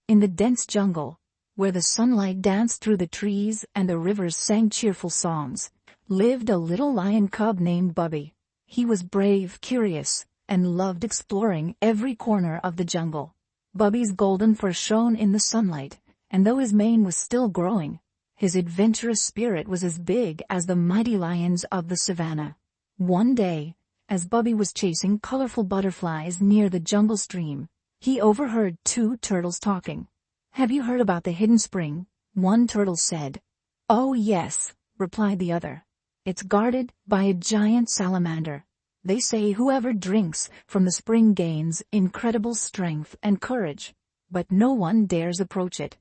In the dense jungle, where the sunlight danced through the trees and the rivers sang cheerful songs, lived a little lion cub named Bubby. He was brave, curious, and loved exploring every corner of the jungle. Bubby's golden fur shone in the sunlight, and though his mane was still growing, his adventurous spirit was as big as the mighty lions of the savannah. One day, as Bubby was chasing colorful butterflies near the jungle stream, he overheard two turtles talking. "Have you heard about the hidden spring?" one turtle said. "Oh yes," replied the other. "It's guarded by a giant salamander. They say whoever drinks from the spring gains incredible strength and courage, but no one dares approach it."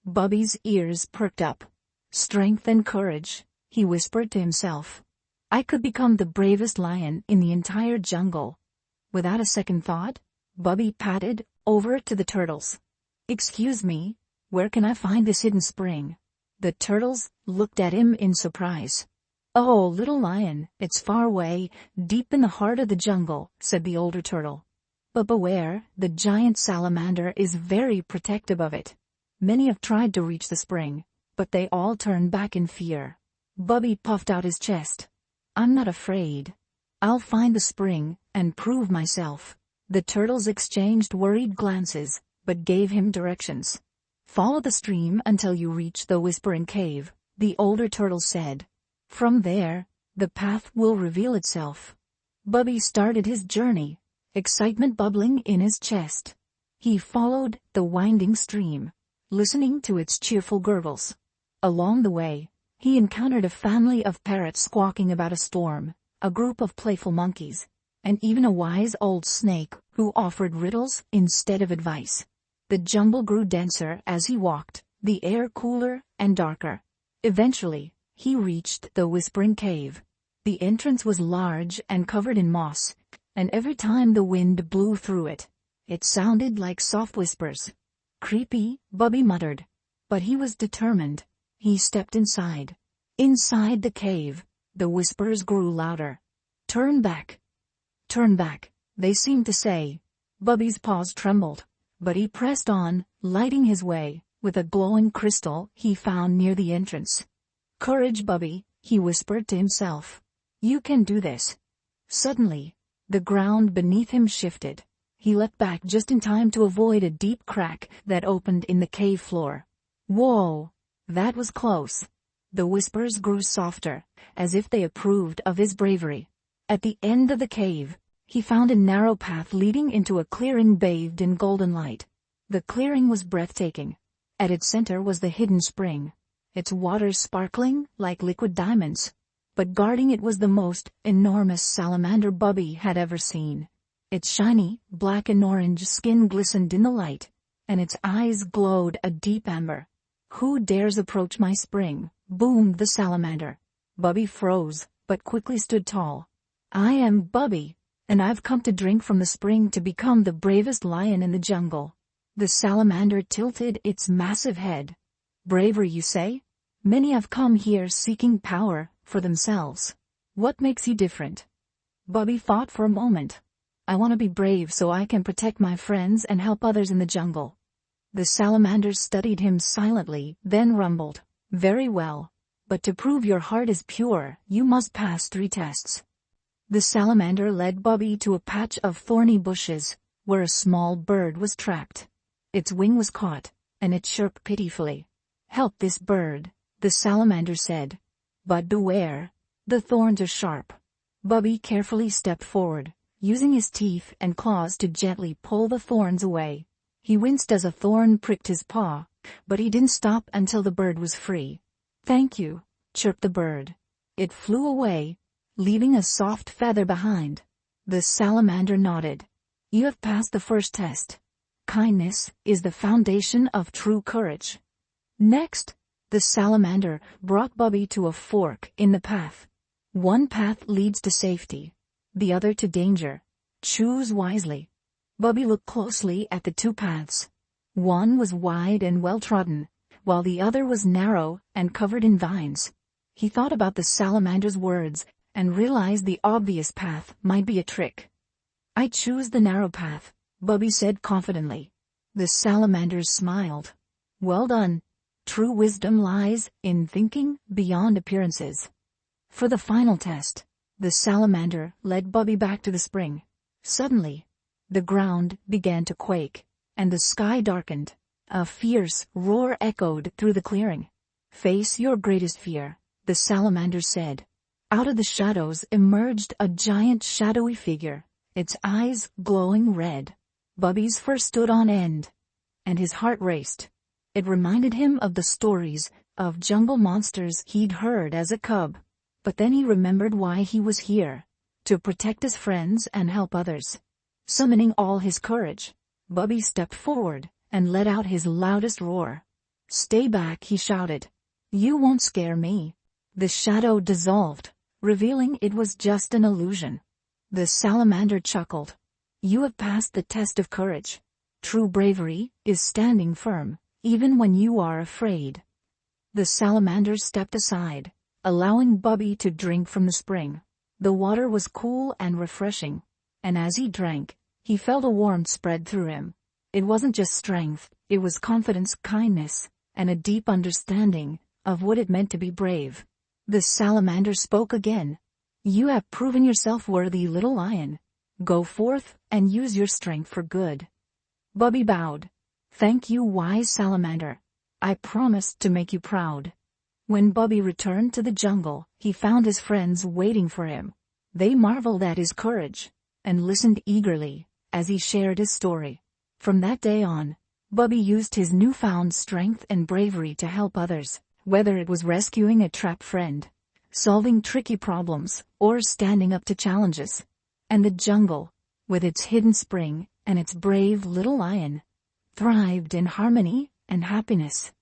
Bubby's ears perked up. "Strength and courage," he whispered to himself. "I could become the bravest lion in the entire jungle." Without a second thought, Bubby padded over to the turtles. "Excuse me, where can I find this hidden spring?" The turtles looked at him in surprise. "Oh, little lion, it's far away, deep in the heart of the jungle," said the older turtle. "But beware, the giant salamander is very protective of it. Many have tried to reach the spring, but they all turn back in fear." Bubby puffed out his chest. "I'm not afraid. I'll find the spring and prove myself." The turtles exchanged worried glances, but gave him directions. "Follow the stream until you reach the Whispering Cave," the older turtle said. "From there, the path will reveal itself." Bubby started his journey, excitement bubbling in his chest. He followed the winding stream, listening to its cheerful gurgles. Along the way, he encountered a family of parrots squawking about a storm, a group of playful monkeys, and even a wise old snake who offered riddles instead of advice. The jungle grew denser as he walked, the air cooler and darker. Eventually, he reached the Whispering Cave. The entrance was large and covered in moss, and every time the wind blew through it, it sounded like soft whispers. "Creepy," Bubby muttered. But he was determined. He stepped inside. Inside the cave, the whispers grew louder. "Turn back. Turn back," they seemed to say. Bubby's paws trembled, but he pressed on, lighting his way with a glowing crystal he found near the entrance. "Courage, Bubby," he whispered to himself. "You can do this." Suddenly, the ground beneath him shifted. He leapt back just in time to avoid a deep crack that opened in the cave floor. "Whoa, that was close." The whispers grew softer, as if they approved of his bravery. At the end of the cave, he found a narrow path leading into a clearing bathed in golden light. The clearing was breathtaking. At its center was the hidden spring, its waters sparkling like liquid diamonds. But guarding it was the most enormous salamander Bubby had ever seen. Its shiny, black and orange skin glistened in the light, and its eyes glowed a deep amber. "Who dares approach my spring?" boomed the salamander. Bubby froze, but quickly stood tall. "I am Bubby, and I've come to drink from the spring to become the bravest lion in the jungle." The salamander tilted its massive head. "Bravery, you say? Many have come here seeking power for themselves. What makes you different?" Bubby thought for a moment. "I want to be brave so I can protect my friends and help others in the jungle." The salamander studied him silently, then rumbled, "Very well. But to prove your heart is pure, you must pass 3 tests." The salamander led Bubby to a patch of thorny bushes, where a small bird was trapped. Its wing was caught, and it chirped pitifully. "Help this bird," the salamander said. "But beware, the thorns are sharp." Bubby carefully stepped forward, using his teeth and claws to gently pull the thorns away. He winced as a thorn pricked his paw, but he didn't stop until the bird was free. "Thank you," chirped the bird. It flew away, leaving a soft feather behind. The salamander nodded. "You have passed the first test. Kindness is the foundation of true courage." Next, the salamander brought Bubby to a fork in the path. "One path leads to safety, the other to danger. Choose wisely." Bubby looked closely at the 2 paths. One was wide and well-trodden, while the other was narrow and covered in vines. He thought about the salamander's words and realized the obvious path might be a trick. "I choose the narrow path," Bubby said confidently. The salamanders smiled. Well done. True wisdom lies in thinking beyond appearances. For the final test, the salamander led Bubby back to the spring. Suddenly, the ground began to quake, and the sky darkened. A fierce roar echoed through the clearing. Face your greatest fear, the salamander said. Out of the shadows emerged a giant shadowy figure, its eyes glowing red. Bubby's fur stood on end, and his heart raced. It reminded him of the stories of jungle monsters he'd heard as a cub. But then he remembered why he was here, to protect his friends and help others. Summoning all his courage, Bubby stepped forward and let out his loudest roar. Stay back, he shouted. You won't scare me. The shadow dissolved, revealing it was just an illusion. The salamander chuckled. You have passed the test of courage. True bravery is standing firm, even when you are afraid. The salamander stepped aside, allowing Bubby to drink from the spring. The water was cool and refreshing, and as he drank, he felt a warmth spread through him. It wasn't just strength, it was confidence, kindness, and a deep understanding of what it meant to be brave. The salamander spoke again. You have proven yourself worthy, little lion. Go forth and use your strength for good. Bubby bowed. Thank you, wise salamander. I promised to make you proud. When Bubby returned to the jungle, he found his friends waiting for him. They marveled at his courage and listened eagerly as he shared his story. From that day on, Bubby used his newfound strength and bravery to help others, whether it was rescuing a trapped friend, solving tricky problems, or standing up to challenges. And the jungle, with its hidden spring and its brave little lion, thrived in harmony and happiness.